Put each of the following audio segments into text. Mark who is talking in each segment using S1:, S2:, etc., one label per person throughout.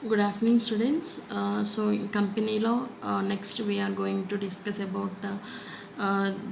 S1: Good afternoon, students. So, in company law, next we are going to discuss about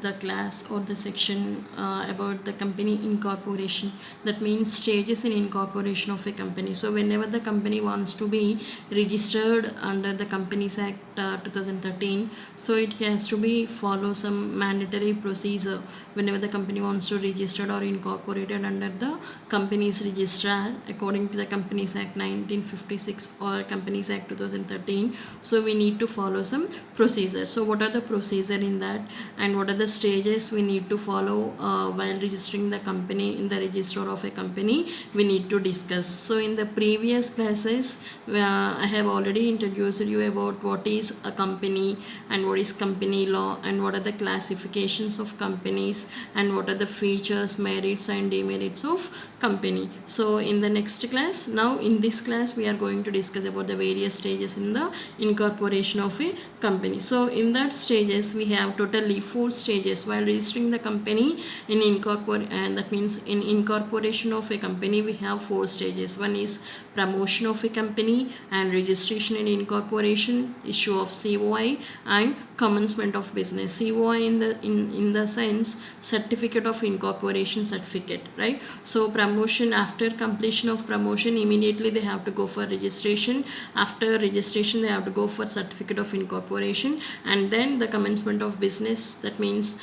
S1: the class or the section about the company incorporation. That means stages in incorporation of a company. So, whenever the company wants to be registered under the Companies Act 2013, so it has to be follow some mandatory procedure whenever the company wants to register or incorporated under the company's registrar according to the Companies Act 1956 or Companies Act 2013. So we need to follow some procedure. So what are the procedure in that, and what are the stages we need to follow while registering the company in the register of a company, we need to discuss. So in the previous classes I have already introduced you about what is a company and what is company law and what are the classifications of companies and what are the features, merits and demerits of company. So in the next class, now in this class we are going to discuss about the various stages in the incorporation of a company. So in that stages we have totally 4 stages while registering the company in and that means in incorporation of a company we have 4 stages. One is promotion of a company and registration and incorporation, issue of COI and commencement of business. COI in the sense certificate of incorporation certificate, right? So promotion, after completion of promotion immediately they have to go for registration. After registration they have to go for certificate of incorporation, and then the commencement of business, that means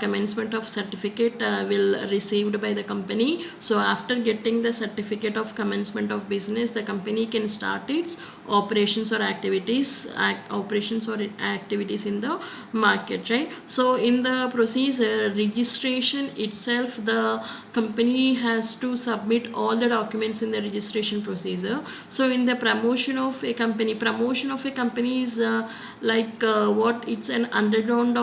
S1: commencement of certificate will received by the company. So after getting the certificate of commencement of business, the company can start its operations or activities in the market, right? So in the procedure registration itself, the company has to submit all the documents in the registration procedure. So in the promotion of a company is what it's an underground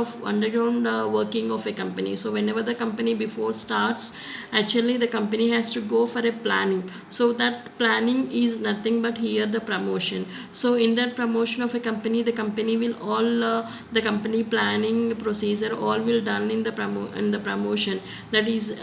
S1: working of a company. So whenever the company before starts, actually the company has to go for a planning. So that planning is nothing but here the promotion. So in that promotion of a company, the company will all the company planning procedure all will done in the promotion. That is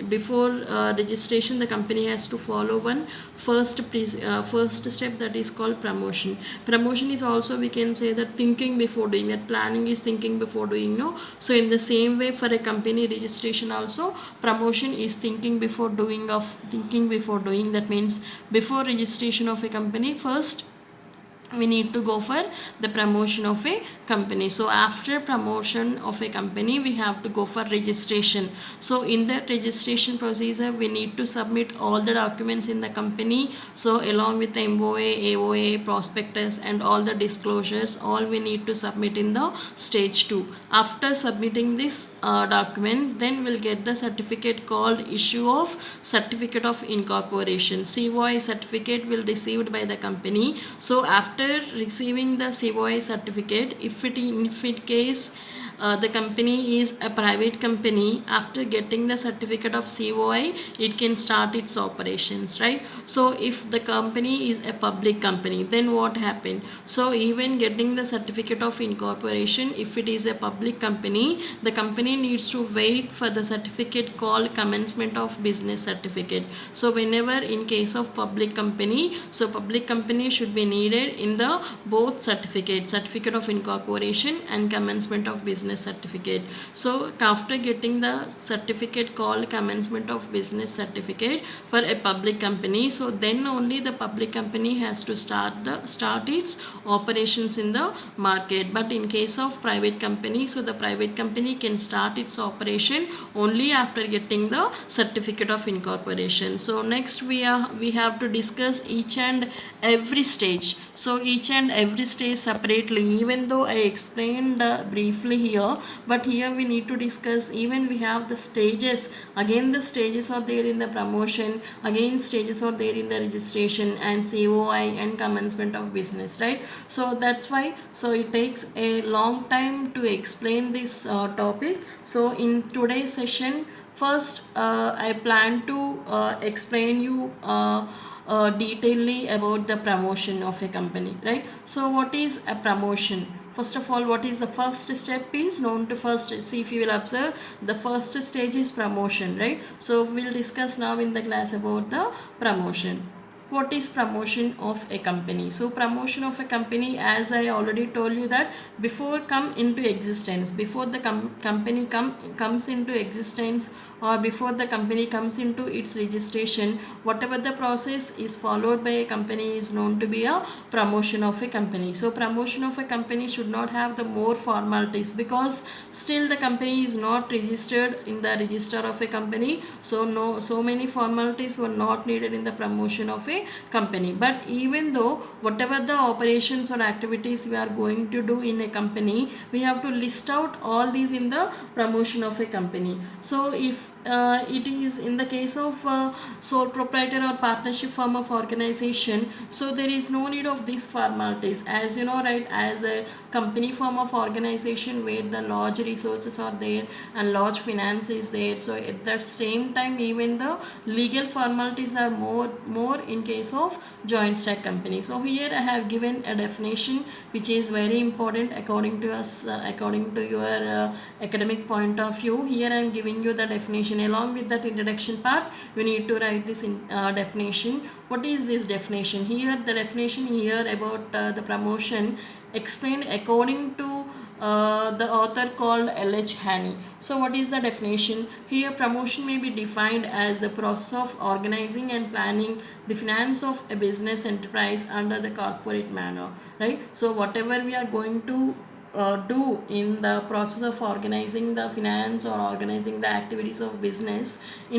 S1: before registration, the company has to follow one first step, that is called promotion. Promotion is also, we can say that thinking before doing, that planning is thinking before doing, no? So in the same way for a company registration also, promotion is thinking before doing. That means before registration of a company, first we need to go for the promotion of a company. So after promotion of a company we have to go for registration. So in that registration procedure we need to submit all the documents in the company. So along with the MOA, AOA, prospectus and all the disclosures, all we need to submit in the stage 2. After submitting these documents, then we'll get the certificate called issue of certificate of incorporation. COI certificate will received by the company. So after receiving the COI certificate, if in case the company is a private company, after getting the certificate of COI it can start its operations, right? So if the company is a public company, then what happened? So even getting the certificate of incorporation, if it is a public company, the company needs to wait for the certificate called commencement of business certificate. So whenever in case of public company, so public company should be needed in the both certificate of incorporation and commencement of business certificate. So after getting the certificate called commencement of business certificate for a public company, so then only the public company has to start its operations in the market. But in case of private company, so the private company can start its operation only after getting the certificate of incorporation. So next we have to discuss each and every stage. So each and every stage separately, even though I explained briefly here, but here we need to discuss. Even we have the stages, again the stages are there in the promotion, again stages are there in the registration and COI and commencement of business, right? So that's why, so it takes a long time to explain this topic. So in today's session, first I plan to explain you detailedly about the promotion of a company, right? So what is a promotion? First of all, what is the first step is known to first. See, if you will observe, the first stage is promotion, right? So we'll discuss now in the class about the promotion. what is promotion of a company? So promotion of a company, as I already told you, that before come into existence, before the company comes into existence, or before the company comes into its registration, whatever the process is followed by a company is known to be a promotion of a company. So promotion of a company should not have the more formalities, because still the company is not registered in the register of a company, so so many formalities were not needed in the promotion of a company. But even though whatever the operations or activities we are going to do in a company, we have to list out all these in the promotion of a company. So if it is in the case of sole proprietor or partnership form of organization, so there is no need of these formalities, as you know, right? As a company form of organization where the large resources are there and large finance is there, so at that same time even the legal formalities are more in case of joint stock company. So here I have given a definition which is very important according to us, according to your academic point of view. Here I am giving you the definition. Along with that introduction part, you need to write this definition. What is this definition? Here the definition here about the promotion explained according to the author called L.H. Haney. So what is the definition? Here promotion may be defined as the process of organizing and planning the finance of a business enterprise under the corporate manner, right? So whatever we are going to do in the process of organizing the finance or organizing the activities of business in